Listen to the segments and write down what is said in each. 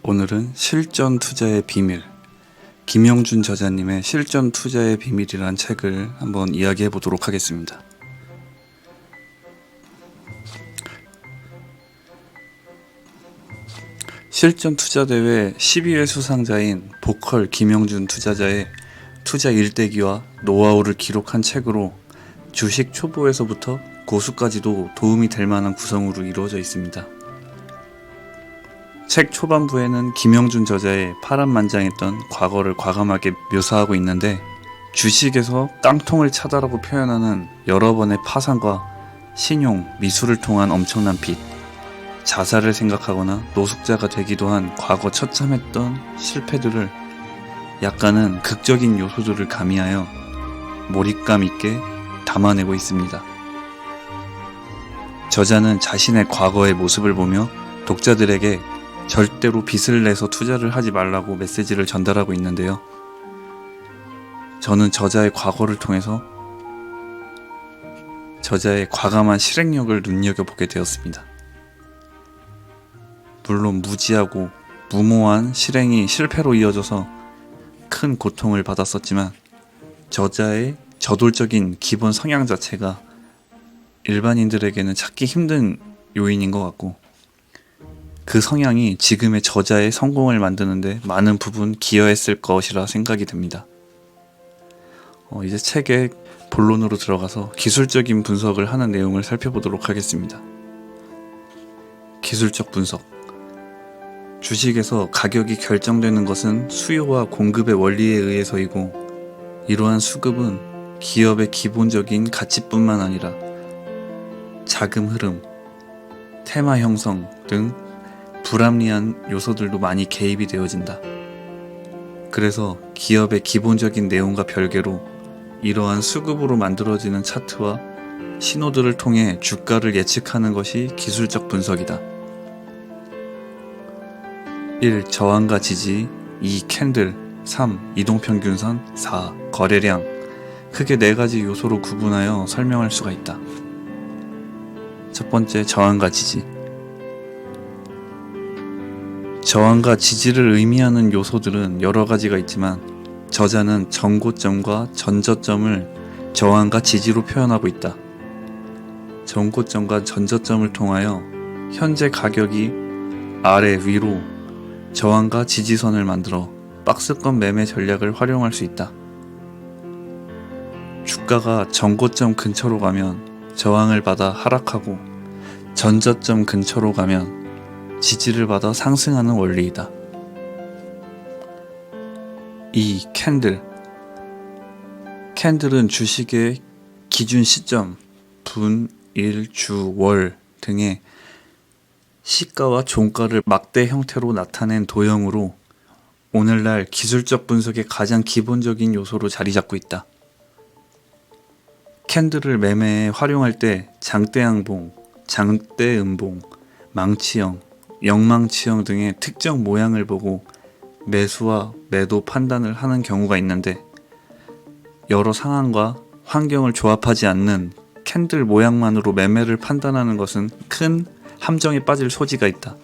오늘은 실전 투자의 비밀, 김영준 저자님의 실전 투자의 비밀이란 책을 한번 이야기해 보도록 하겠습니다. 실전 투자대회 12회 수상자인 보컬 김영준 투자자의 투자 일대기와 노하우를 기록한 책으로 주식 초보에서부터 고수까지도 도움이 될 만한 구성으로 이루어져 있습니다. 책 초반부에는 김영준 저자의 파란만장했던 과거를 과감하게 묘사하고 있는데, 주식에서 깡통을 차다라고 표현하는 여러 번의 파산과 신용, 미술을 통한 엄청난 빚, 자살을 생각하거나 노숙자가 되기도 한 과거 처참했던 실패들을 약간은 극적인 요소들을 가미하여 몰입감 있게 담아내고 있습니다. 저자는 자신의 과거의 모습을 보며 독자들에게 절대로 빚을 내서 투자를 하지 말라고 메시지를 전달하고 있는데요. 저는 저자의 과거를 통해서 저자의 과감한 실행력을 눈여겨보게 되었습니다. 물론 무지하고 무모한 실행이 실패로 이어져서 큰 고통을 받았었지만, 저자의 저돌적인 기본 성향 자체가 일반인들에게는 찾기 힘든 요인인 것 같고, 그 성향이 지금의 저자의 성공을 만드는데 많은 부분 기여했을 것이라 생각이 됩니다. 이제 책의 본론으로 들어가서 기술적인 분석을 하는 내용을 살펴보도록 하겠습니다. 기술적 분석. 주식에서 가격이 결정되는 것은 수요와 공급의 원리에 의해서이고, 이러한 수급은 기업의 기본적인 가치뿐만 아니라 자금 흐름, 테마 형성 등 불합리한 요소들도 많이 개입이 되어진다. 그래서 기업의 기본적인 내용과 별개로 이러한 수급으로 만들어지는 차트와 신호들을 통해 주가를 예측하는 것이 기술적 분석이다. 1. 저항과 지지, 2. 캔들, 3. 이동평균선, 4. 거래량. 크게 4가지 요소로 구분하여 설명할 수가 있다. 첫 번째, 저항과 지지. 저항과 지지를 의미하는 요소들은 여러 가지가 있지만, 저자는 전고점과 전저점을 저항과 지지로 표현하고 있다. 전고점과 전저점을 통하여 현재 가격이 아래 위로 저항과 지지선을 만들어 박스권 매매 전략을 활용할 수 있다. 주가가 전고점 근처로 가면 저항을 받아 하락하고, 전저점 근처로 가면 지지를 받아 상승하는 원리이다. 2. 캔들. 캔들은 주식의 기준 시점, 분, 일, 주, 월 등의 시가와 종가를 막대 형태로 나타낸 도형으로 오늘날 기술적 분석의 가장 기본적인 요소로 자리 잡고 있다. 캔들을 매매에 활용할 때 장대양봉, 장대음봉, 망치형, 영망치형 등의 특정 모양을 보고 매수와 매도 판단을 하는 경우가 있는데, 여러 상황과 환경을 조합하지 않는 캔들 모양만으로 매매를 판단하는 것은 큰 함정에 빠질 소지가 있다.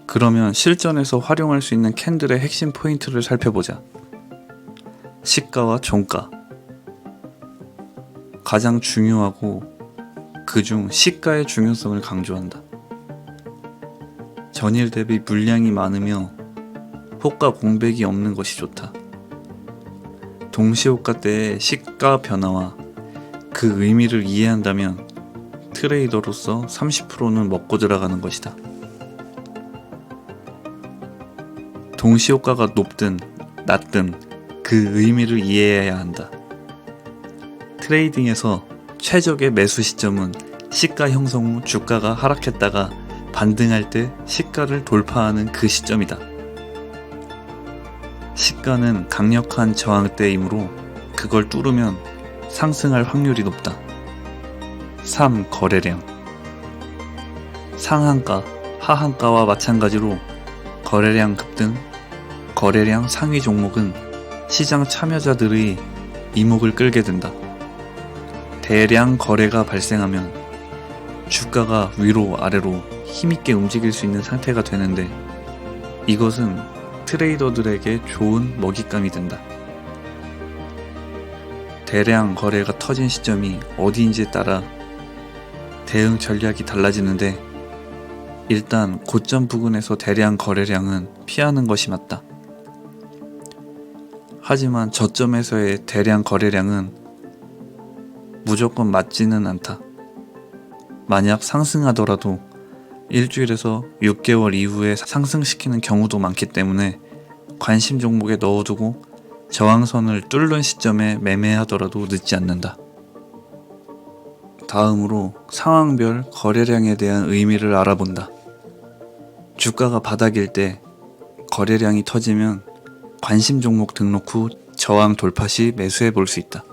그러면 실전에서 활용할 수 있는 캔들의 핵심 포인트를 살펴보자. 시가와 종가. 가장 중요하고 그중 시가의 중요성을 강조한다. 전일 대비 물량이 많으며 호가 공백이 없는 것이 좋다. 동시호가 때의 시가 변화와 그 의미를 이해한다면 트레이더로서 30%는 먹고 들어가는 것이다. 동시호가가 높든 낮든 그 의미를 이해해야 한다. 트레이딩에서 최적의 매수 시점은 시가 형성 후 주가가 하락했다가 반등할 때 시가를 돌파하는 그 시점이다. 시가는 강력한 저항대이므로 그걸 뚫으면 상승할 확률이 높다. 3. 거래량. 상한가, 하한가와 마찬가지로 거래량 급등, 거래량 상위 종목은 시장 참여자들의 이목을 끌게 된다. 대량 거래가 발생하면 주가가 위로 아래로 힘있게 움직일 수 있는 상태가 되는데 이것은 트레이더들에게 좋은 먹잇감이 된다. 대량 거래가 터진 시점이 어디인지에 따라 대응 전략이 달라지는데 일단 고점 부근에서 대량 거래량은 피하는 것이 맞다. 하지만 저점에서의 대량 거래량은 무조건 맞지는 않다. 만약 상승하더라도 일주일에서 6개월 이후에 상승시키는 경우도 많기 때문에 관심 종목에 넣어두고 저항선을 뚫는 시점에 매매하더라도 늦지 않는다. 다음으로 상황별 거래량에 대한 의미를 알아본다. 주가가 바닥일 때 거래량이 터지면 관심 종목 등록 후 저항 돌파 시 매수해 볼 수 있다.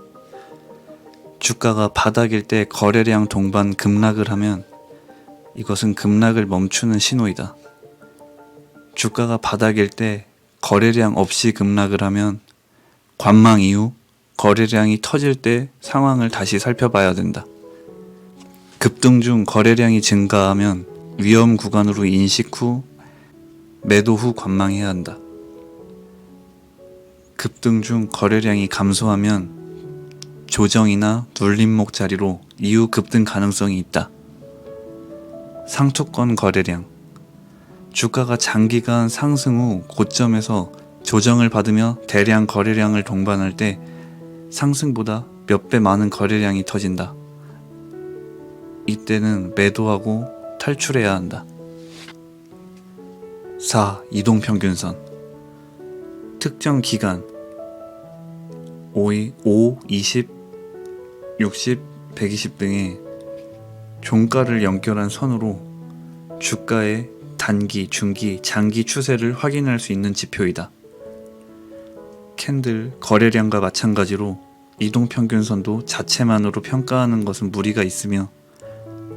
주가가 바닥일 때 거래량 동반 급락을 하면 이것은 급락을 멈추는 신호이다. 주가가 바닥일 때 거래량 없이 급락을 하면 관망 이후 거래량이 터질 때 상황을 다시 살펴봐야 된다. 급등 중 거래량이 증가하면 위험 구간으로 인식 후 매도 후 관망해야 한다. 급등 중 거래량이 감소하면 조정이나 눌림목 자리로 이후 급등 가능성이 있다. 상투권 거래량. 주가가 장기간 상승 후 고점에서 조정을 받으며 대량 거래량을 동반할 때 상승보다 몇 배 많은 거래량이 터진다. 이때는 매도하고 탈출해야 한다. 4. 이동평균선. 특정 기간 5, 20, 60, 120 등의 종가를 연결한 선으로 주가의 단기, 중기, 장기 추세를 확인할 수 있는 지표이다. 캔들 거래량과 마찬가지로 이동평균선도 자체만으로 평가하는 것은 무리가 있으며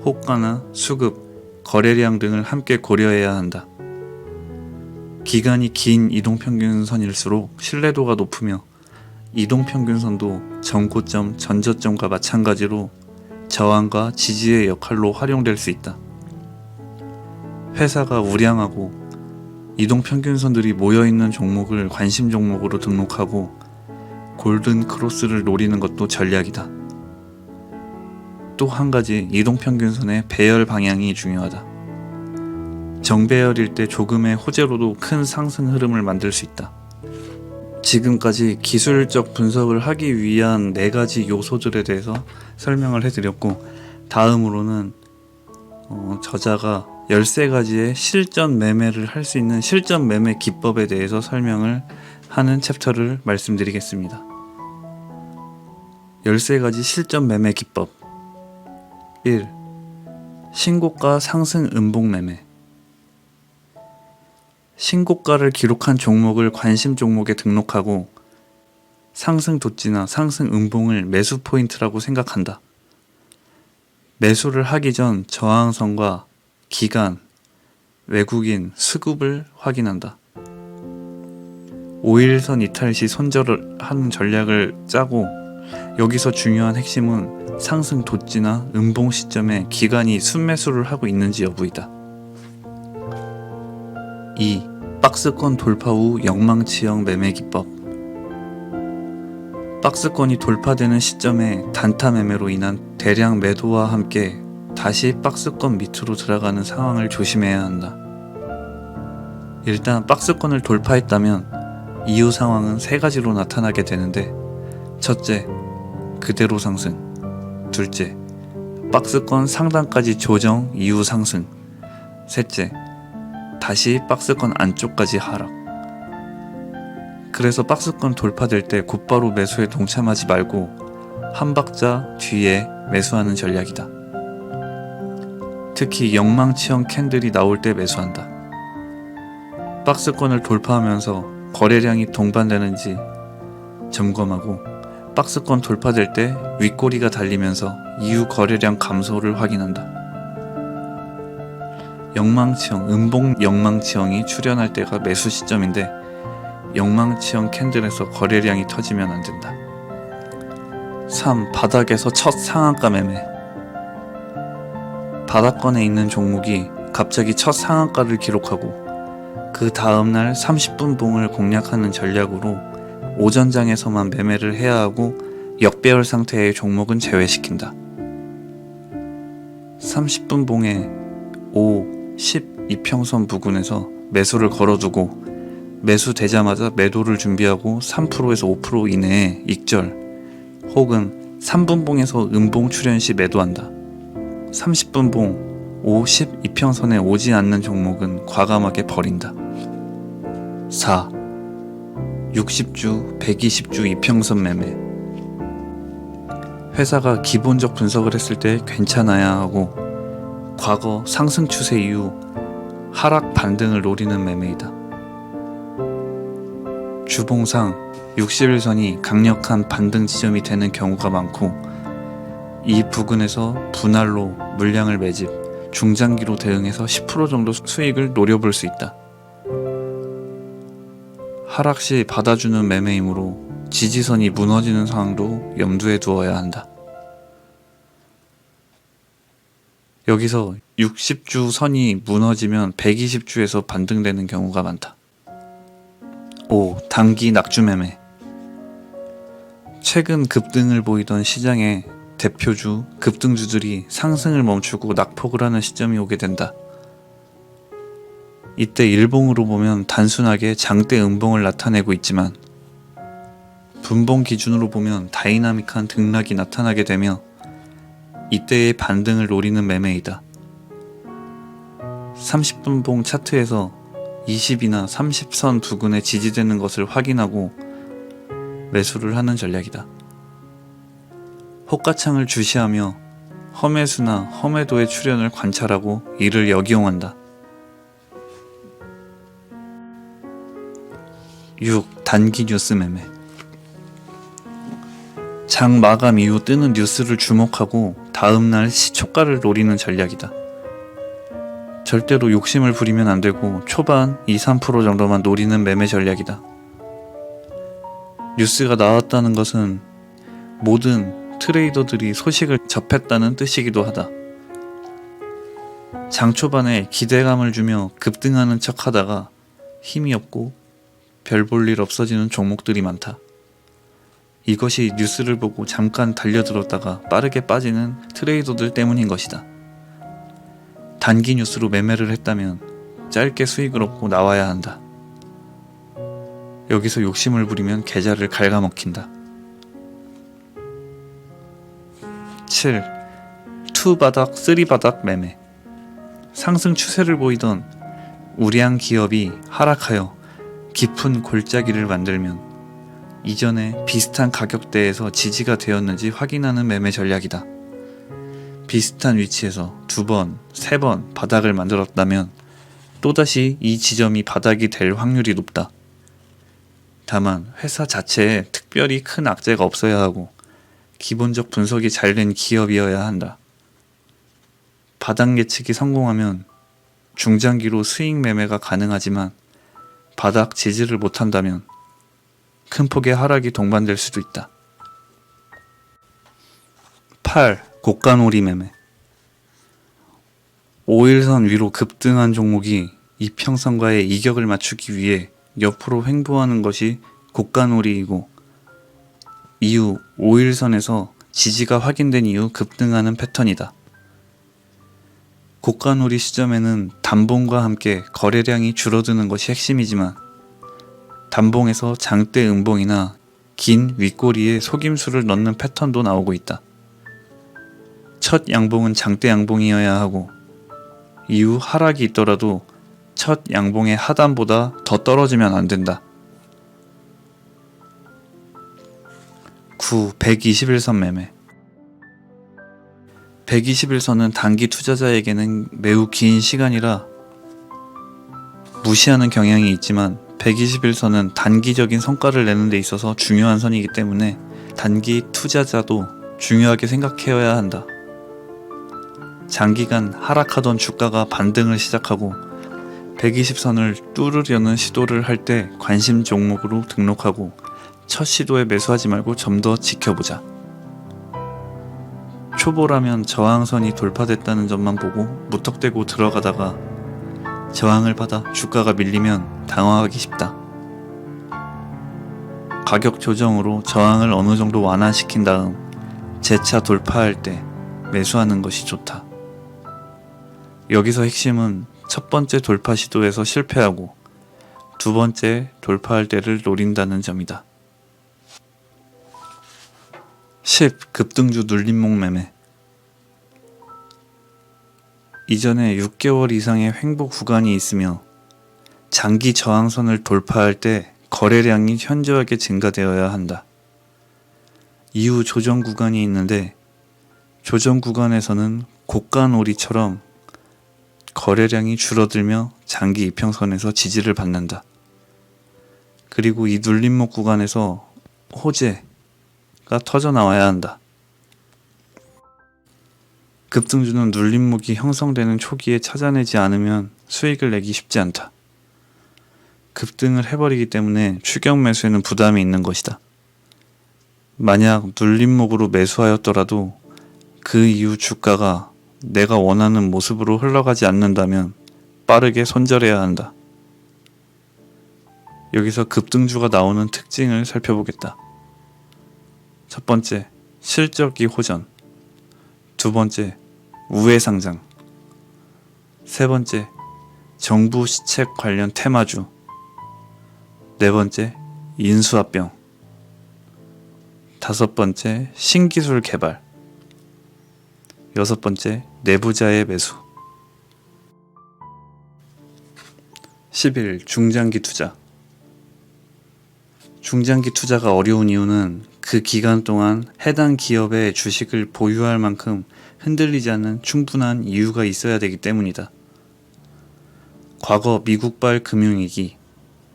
호가나 수급, 거래량 등을 함께 고려해야 한다. 기간이 긴 이동평균선일수록 신뢰도가 높으며 이동평균선도 전고점, 전저점과 마찬가지로 저항과 지지의 역할로 활용될 수 있다. 회사가 우량하고 이동평균선들이 모여있는 종목을 관심 종목으로 등록하고 골든 크로스를 노리는 것도 전략이다. 또 한 가지 이동평균선의 배열 방향이 중요하다. 정배열일 때 조금의 호재로도 큰 상승 흐름을 만들 수 있다. 지금까지 기술적 분석을 하기 위한 4가지 요소들에 대해서 설명을 해드렸고 다음으로는 저자가 13가지의 실전 매매를 할 수 있는 실전 매매 기법에 대해서 설명을 하는 챕터를 말씀드리겠습니다. 13가지 실전 매매 기법. 1. 신고가 상승 음봉 매매. 신고가를 기록한 종목을 관심 종목에 등록하고 상승 돋지나 상승 음봉을 매수 포인트라고 생각한다. 매수를 하기 전 저항선과 기간, 외국인, 수급을 확인한다. 5일선 이탈 시 손절을 하는 전략을 짜고 여기서 중요한 핵심은 상승 돋지나 음봉 시점에 기간이 순매수를 하고 있는지 여부이다. 2. 박스권 돌파 후 영망치형 매매 기법. 박스권이 돌파되는 시점에 단타 매매로 인한 대량 매도와 함께 다시 박스권 밑으로 들어가는 상황을 조심해야 한다. 일단 박스권을 돌파했다면 이후 상황은 3가지로 나타나게 되는데 첫째, 그대로 상승. 둘째, 박스권 상단까지 조정 이후 상승. 셋째, 다시 박스권 안쪽까지 하락. 그래서 박스권 돌파될 때 곧바로 매수에 동참하지 말고 한 박자 뒤에 매수하는 전략이다. 특히 영망치형 캔들이 나올 때 매수한다. 박스권을 돌파하면서 거래량이 동반되는지 점검하고 박스권 돌파될 때 윗꼬리가 달리면서 이후 거래량 감소를 확인한다. 영망치형, 음봉 영망치형이 출현할 때가 매수 시점인데 영망치형 캔들에서 거래량이 터지면 안 된다. 3. 바닥에서 첫 상한가 매매. 바닥권에 있는 종목이 갑자기 첫 상한가를 기록하고 그 다음날 30분 봉을 공략하는 전략으로 오전장에서만 매매를 해야 하고 역배열 상태의 종목은 제외시킨다. 30분 봉의 5, 10 이평선 부근에서 매수를 걸어두고 매수되자마자 매도를 준비하고 3%에서 5% 이내에 익절 혹은 3분 봉에서 음봉 출현 시 매도한다. 30분 봉 5, 10 이평선에 오지 않는 종목은 과감하게 버린다. 4. 60주, 120주 이평선 매매. 회사가 기본적 분석을 했을 때 괜찮아야 하고 과거 상승 추세 이후 하락 반등을 노리는 매매이다. 주봉상 60일선이 강력한 반등 지점이 되는 경우가 많고 이 부근에서 분할로 물량을 매집, 중장기로 대응해서 10% 정도 수익을 노려볼 수 있다. 하락 시 받아주는 매매이므로 지지선이 무너지는 상황도 염두에 두어야 한다. 여기서 60주 선이 무너지면 120주에서 반등되는 경우가 많다. 5. 단기 낙주 매매. 최근 급등을 보이던 시장에 대표주, 급등주들이 상승을 멈추고 낙폭을 하는 시점이 오게 된다. 이때 일봉으로 보면 단순하게 장대 음봉을 나타내고 있지만 분봉 기준으로 보면 다이나믹한 등락이 나타나게 되며 이때의 반등을 노리는 매매이다. 30분 봉 차트에서 20이나 30선 부근에 지지되는 것을 확인하고 매수를 하는 전략이다. 호가창을 주시하며 험매수나 험매도의 출현을 관찰하고 이를 역이용한다. 6. 단기 뉴스 매매. 장 마감 이후 뜨는 뉴스를 주목하고 다음날 시초가를 노리는 전략이다. 절대로 욕심을 부리면 안되고 초반 2-3% 정도만 노리는 매매 전략이다. 뉴스가 나왔다는 것은 모든 트레이더들이 소식을 접했다는 뜻이기도 하다. 장 초반에 기대감을 주며 급등하는 척 하다가 힘이 없고 별 볼 일 없어지는 종목들이 많다. 이것이 뉴스를 보고 잠깐 달려들었다가 빠르게 빠지는 트레이더들 때문인 것이다. 단기 뉴스로 매매를 했다면 짧게 수익을 얻고 나와야 한다. 여기서 욕심을 부리면 계좌를 갉아먹힌다. 7. 2바닥, 3바닥 매매. 상승 추세를 보이던 우량 기업이 하락하여 깊은 골짜기를 만들면 이전에 비슷한 가격대에서 지지가 되었는지 확인하는 매매 전략이다. 비슷한 위치에서 2번, 3번 바닥을 만들었다면 또다시 이 지점이 바닥이 될 확률이 높다. 다만 회사 자체에 특별히 큰 악재가 없어야 하고 기본적 분석이 잘 된 기업이어야 한다. 바닥 예측이 성공하면 중장기로 수익 매매가 가능하지만 바닥 지지를 못한다면 큰 폭의 하락이 동반될 수도 있다. 8. 고가놀이 매매. 5일선 위로 급등한 종목이 이평선과의 이격을 맞추기 위해 옆으로 횡보하는 것이 고가놀이이고 이후 5일선에서 지지가 확인된 이후 급등하는 패턴이다. 고가놀이 시점에는 단봉과 함께 거래량이 줄어드는 것이 핵심이지만 단봉에서 장대 음봉이나 긴 윗꼬리에 속임수를 넣는 패턴도 나오고 있다. 첫 양봉은 장대 양봉이어야 하고 이후 하락이 있더라도 첫 양봉의 하단보다 더 떨어지면 안 된다. 9. 121선 매매. 121선은 단기 투자자에게는 매우 긴 시간이라 무시하는 경향이 있지만 121선은 단기적인 성과를 내는 데 있어서 중요한 선이기 때문에 단기 투자자도 중요하게 생각해야 한다. 장기간 하락하던 주가가 반등을 시작하고 120선을 뚫으려는 시도를 할 때 관심 종목으로 등록하고 첫 시도에 매수하지 말고 좀 더 지켜보자. 초보라면 저항선이 돌파됐다는 점만 보고 무턱대고 들어가다가 저항을 받아 주가가 밀리면 당황하기 쉽다. 가격 조정으로 저항을 어느 정도 완화시킨 다음 재차 돌파할 때 매수하는 것이 좋다. 여기서 핵심은 첫 번째 돌파 시도에서 실패하고 두 번째 돌파할 때를 노린다는 점이다. 10. 급등주 눌림목 매매. 이전에 6개월 이상의 횡보 구간이 있으며 장기 저항선을 돌파할 때 거래량이 현저하게 증가되어야 한다. 이후 조정 구간이 있는데 조정 구간에서는 고가놀이처럼 거래량이 줄어들며 장기 이평선에서 지지를 받는다. 그리고 이 눌림목 구간에서 호재가 터져 나와야 한다. 급등주는 눌림목이 형성되는 초기에 찾아내지 않으면 수익을 내기 쉽지 않다. 급등을 해버리기 때문에 추격 매수에는 부담이 있는 것이다. 만약 눌림목으로 매수하였더라도 그 이후 주가가 내가 원하는 모습으로 흘러가지 않는다면 빠르게 손절해야 한다. 여기서 급등주가 나오는 특징을 살펴보겠다. 첫 번째, 실적이 호전. 두 번째, 우회상장. 세 번째, 정부 시책 관련 테마주. 네 번째, 인수합병. 다섯 번째, 신기술 개발. 여섯 번째, 내부자의 매수. 11. 중장기 투자. 중장기 투자가 어려운 이유는 그 기간 동안 해당 기업의 주식을 보유할 만큼 흔들리지 않는 충분한 이유가 있어야 되기 때문이다. 과거 미국발 금융위기,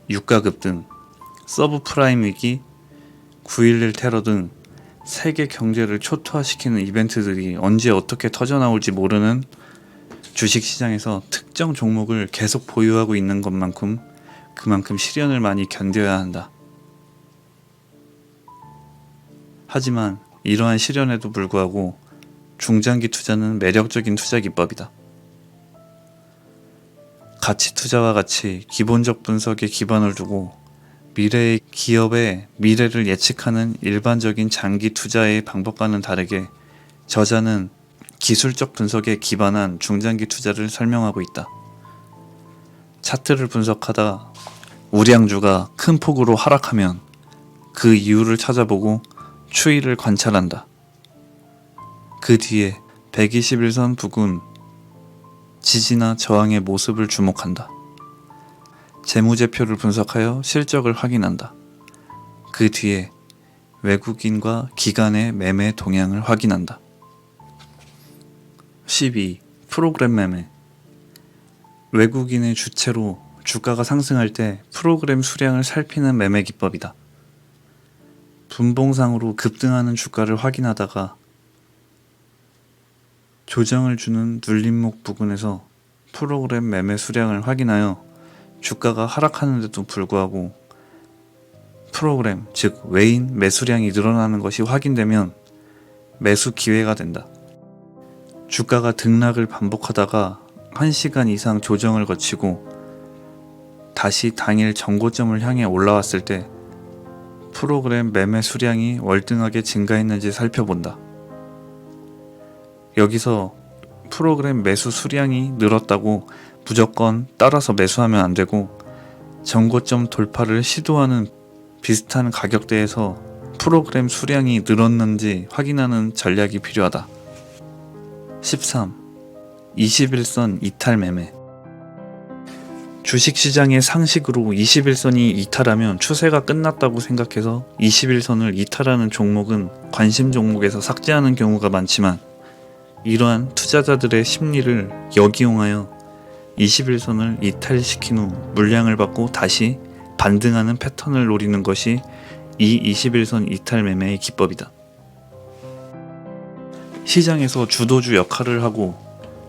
유가 급등, 서브프라임 위기, 9.11 테러 등 세계 경제를 초토화시키는 이벤트들이 언제 어떻게 터져나올지 모르는 주식시장에서 특정 종목을 계속 보유하고 있는 것만큼 그만큼 시련을 많이 견뎌야 한다. 하지만 이러한 시련에도 불구하고 중장기 투자는 매력적인 투자 기법이다. 가치 투자와 같이 기본적 분석에 기반을 두고 미래의 기업의 미래를 예측하는 일반적인 장기 투자의 방법과는 다르게 저자는 기술적 분석에 기반한 중장기 투자를 설명하고 있다. 차트를 분석하다 우량주가 큰 폭으로 하락하면 그 이유를 찾아보고 추이를 관찰한다. 그 뒤에 121선 부근 지지나 저항의 모습을 주목한다. 재무제표를 분석하여 실적을 확인한다. 그 뒤에 외국인과 기관의 매매 동향을 확인한다. 12. 프로그램 매매. 외국인의 주체로 주가가 상승할 때 프로그램 수량을 살피는 매매 기법이다. 분봉상으로 급등하는 주가를 확인하다가 조정을 주는 눌림목 부근에서 프로그램 매매 수량을 확인하여 주가가 하락하는데도 불구하고 프로그램, 즉 외인 매수량이 늘어나는 것이 확인되면 매수 기회가 된다. 주가가 등락을 반복하다가 1시간 이상 조정을 거치고 다시 당일 정고점을 향해 올라왔을 때 프로그램 매매 수량이 월등하게 증가했는지 살펴본다. 여기서 프로그램 매수 수량이 늘었다고 무조건 따라서 매수하면 안 되고 정고점 돌파를 시도하는 비슷한 가격대에서 프로그램 수량이 늘었는지 확인하는 전략이 필요하다. 13. 21선 이탈 매매. 주식시장의 상식으로 21선이 이탈하면 추세가 끝났다고 생각해서 21선을 이탈하는 종목은 관심 종목에서 삭제하는 경우가 많지만 이러한 투자자들의 심리를 역이용하여 21선을 이탈시킨 후 물량을 받고 다시 반등하는 패턴을 노리는 것이 이 21선 이탈 매매의 기법이다. 시장에서 주도주 역할을 하고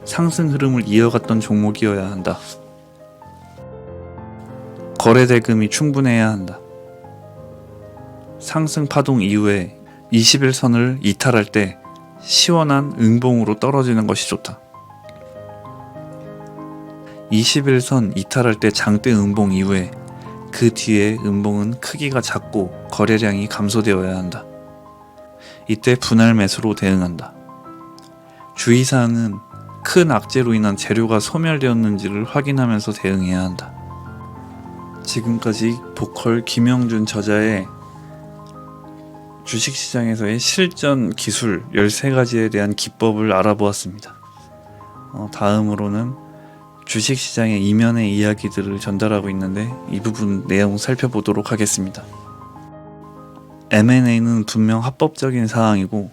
상승 흐름을 이어갔던 종목이어야 한다. 거래 대금이 충분해야 한다. 상승 파동 이후에 21선을 이탈할 때 시원한 응봉으로 떨어지는 것이 좋다. 21선 이탈할 때 장대 음봉 이후에 그 뒤에 음봉은 크기가 작고 거래량이 감소되어야 한다. 이때 분할 매수로 대응한다. 주의사항은 큰 악재로 인한 재료가 소멸되었는지를 확인하면서 대응해야 한다. 지금까지 보컬 김영준 저자의 주식시장에서의 실전 기술 13가지에 대한 기법을 알아보았습니다. 다음으로는 주식시장의 이면의 이야기들을 전달하고 있는데 이 부분 내용 살펴보도록 하겠습니다. M&A는 분명 합법적인 사항이고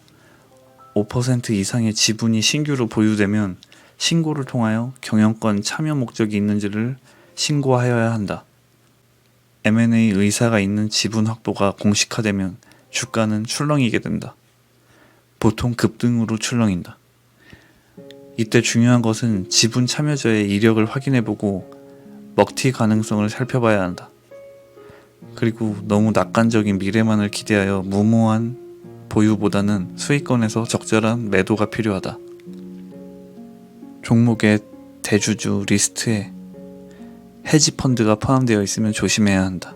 5% 이상의 지분이 신규로 보유되면 신고를 통하여 경영권 참여 목적이 있는지를 신고하여야 한다. M&A 의사가 있는 지분 확보가 공식화되면 주가는 출렁이게 된다. 보통 급등으로 출렁인다. 이때 중요한 것은 지분 참여자의 이력을 확인해보고 먹튀 가능성을 살펴봐야 한다. 그리고 너무 낙관적인 미래만을 기대하여 무모한 보유보다는 수익권에서 적절한 매도가 필요하다. 종목의 대주주 리스트에 헤지펀드가 포함되어 있으면 조심해야 한다.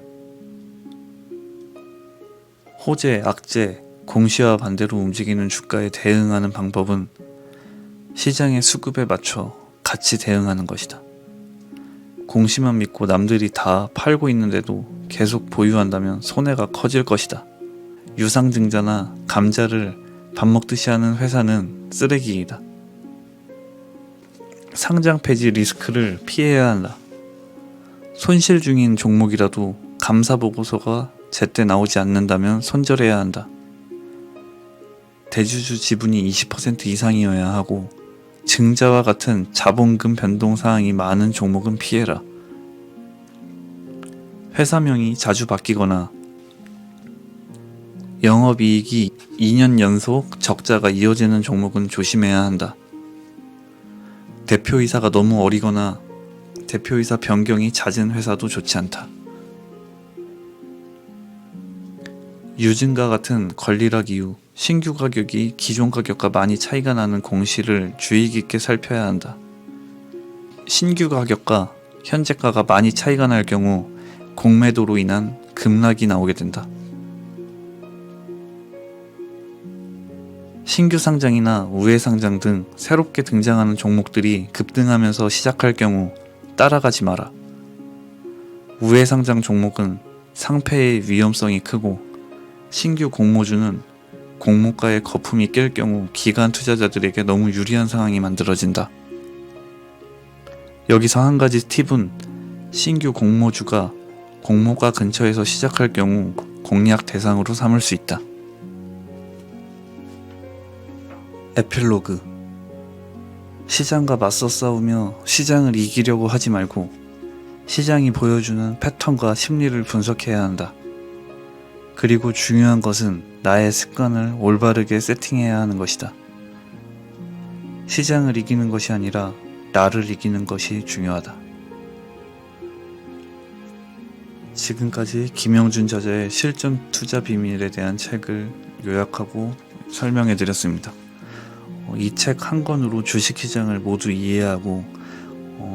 호재, 악재, 공시와 반대로 움직이는 주가에 대응하는 방법은 시장의 수급에 맞춰 같이 대응하는 것이다. 공시만 믿고 남들이 다 팔고 있는데도 계속 보유한다면 손해가 커질 것이다. 유상증자나 감자를 밥 먹듯이 하는 회사는 쓰레기이다. 상장 폐지 리스크를 피해야 한다. 손실 중인 종목이라도 감사 보고서가 제때 나오지 않는다면 손절해야 한다. 대주주 지분이 20% 이상이어야 하고 증자와 같은 자본금 변동 사항이 많은 종목은 피해라. 회사명이 자주 바뀌거나 영업이익이 2년 연속 적자가 이어지는 종목은 조심해야 한다. 대표이사가 너무 어리거나 대표이사 변경이 잦은 회사도 좋지 않다. 유증가 같은 권리락 이후 신규 가격이 기존 가격과 많이 차이가 나는 공시를 주의 깊게 살펴야 한다. 신규 가격과 현재가가 많이 차이가 날 경우 공매도로 인한 급락이 나오게 된다. 신규 상장이나 우회 상장 등 새롭게 등장하는 종목들이 급등하면서 시작할 경우 따라가지 마라. 우회 상장 종목은 상패의 위험성이 크고 신규 공모주는 공모가에 거품이 낄 경우 기관 투자자들에게 너무 유리한 상황이 만들어진다. 여기서 한 가지 팁은 신규 공모주가 공모가 근처에서 시작할 경우 공략 대상으로 삼을 수 있다. 에필로그. 시장과 맞서 싸우며 시장을 이기려고 하지 말고 시장이 보여주는 패턴과 심리를 분석해야 한다. 그리고 중요한 것은 나의 습관을 올바르게 세팅해야 하는 것이다. 시장을 이기는 것이 아니라 나를 이기는 것이 중요하다. 지금까지 김영준 저자의 실전 투자 비밀에 대한 책을 요약하고 설명해 드렸습니다. 이 책 한 권으로 주식시장을 모두 이해하고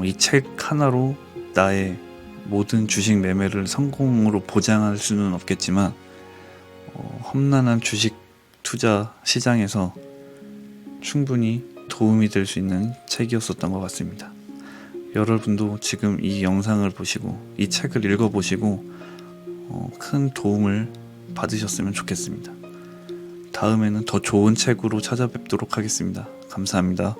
이 책 하나로 나의 모든 주식 매매를 성공으로 보장할 수는 없겠지만 험난한 주식 투자 시장에서 충분히 도움이 될 수 있는 책이었었던 것 같습니다. 여러분도 지금 이 영상을 보시고 이 책을 읽어보시고 큰 도움을 받으셨으면 좋겠습니다. 다음에는 더 좋은 책으로 찾아뵙도록 하겠습니다. 감사합니다.